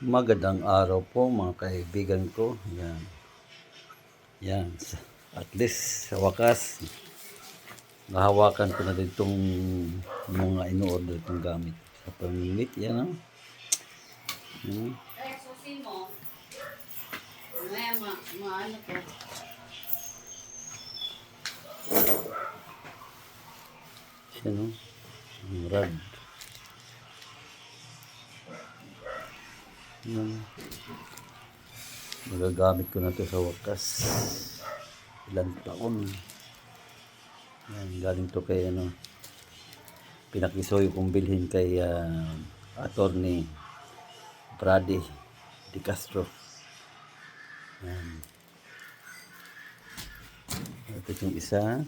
Magandang araw po mga kaibigan ko. Yan. Yan. At least sa wakas, nahawakan ko na din itong mga in-order kong gamit. Sa pamimit, yan o. Yan. Susi mo. Mamaya maano ko. Yan o. Ang rad. Yan. Magagamit ko na ito sa wakas. Ilang taon. Yan. Galing to kay ano. Pinakisoy kong bilhin kay Attorney Brady De Castro. Yan. Ito yung isa.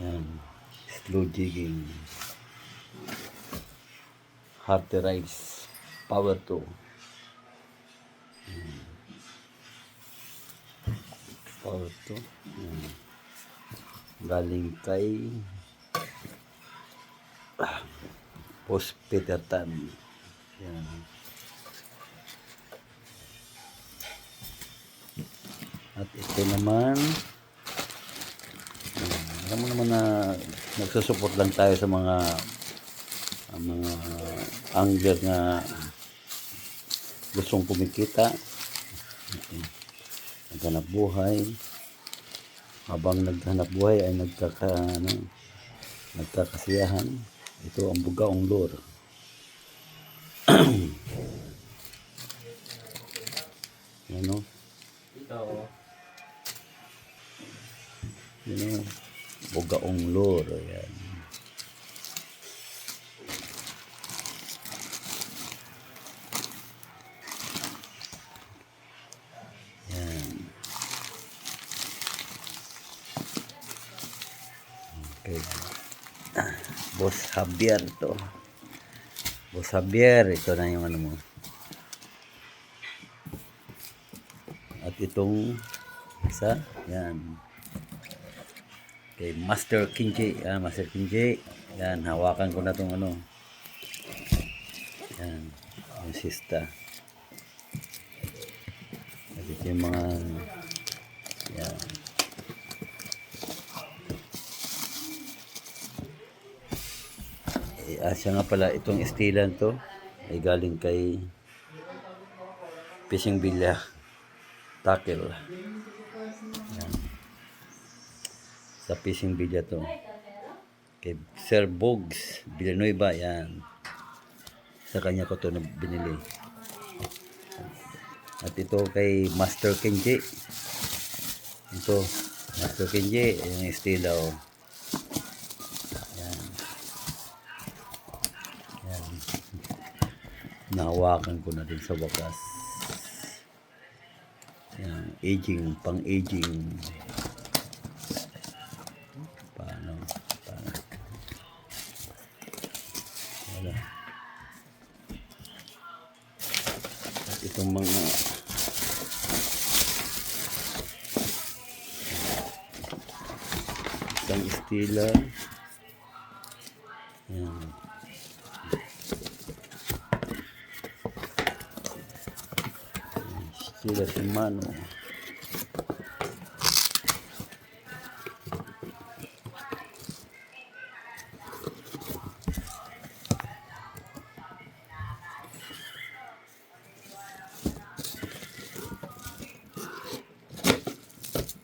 Yan. Slow jigging. Hearty rice. Power 2. Yan. Power 2. Yan. Galing kay Post Peter Tan. Yan. At ito naman, alam mo naman na nagsusupport lang tayo sa mga angler na gustong kumikita, naghanap buhay. Habang naghanap buhay ay nagkakasiyahan. Ito ang bugaong lure. Yan o. Yan o. Bugaong lure. Yan. Yan. Okay. Boss Javier to. Boss Javier, ito na yung ano mo. At itong isa, yan. Okay, Master Kinji. Master Kinji. Yan, hawakan ko na itong ano. Yan, yung sista. At ito yung mga, yan. Siya nga pala, itong istilan to ay galing kay Fishing Villa Tackle. Yan. Sa Fishing Villa to. Kay Sir Bogs Villanueva, yan. Sa kanya ko to na binili. At ito kay Master Kenji. Ito, Master Kenji, yung istila o. Nahawakan ko na din sa wakas. Yan, aging, pang-aging. Paano? Wala. At itong mga isang istila. Yan. Sila si Mano.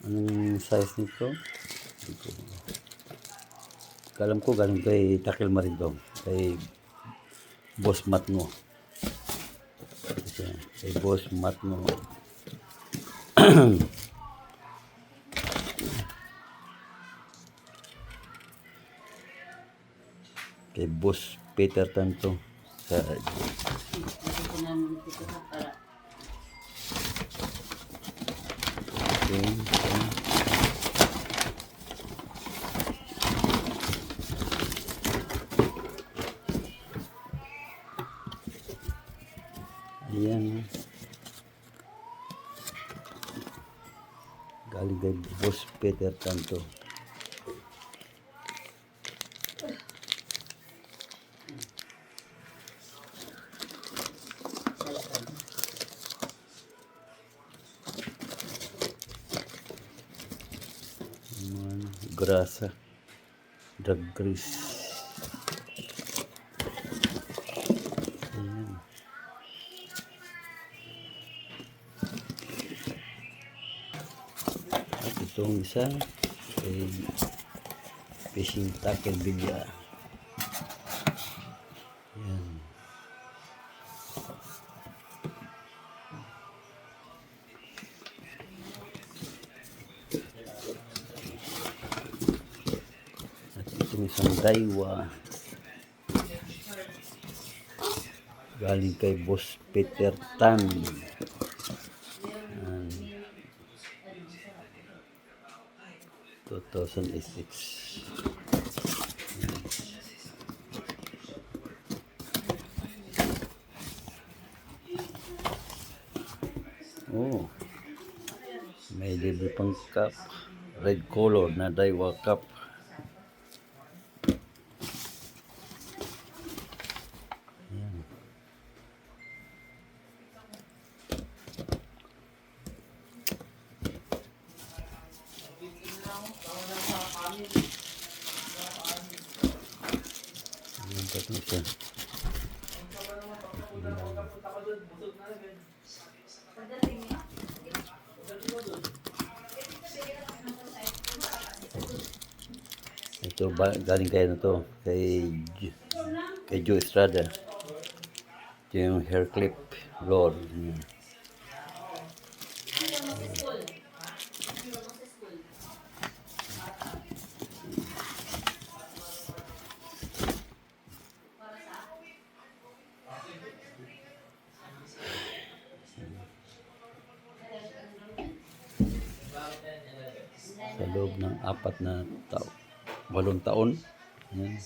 Anong size nito? Kalam ko galing kay Takil Maridong. Kay Boss Matno. Kay Boss Matno. Kay Boss Peter Tanto sa ayan. Galing kay Boss Peter Tanto. grasa. Drug grease. Ayan. At itong isa ay fishing tackle bilya. Ayan. At itong isang daiwa galing kay Boss Peter Tan. Ayan. 2006. Oh, may libre pang cup. Red color na Daiwa cup. Ayan. Ayan pa ito siya. Ito galing kay ano to, kay Joe Estrada. Ito yung hair clip Lord. Sa loob ng 8 taon. Ayan.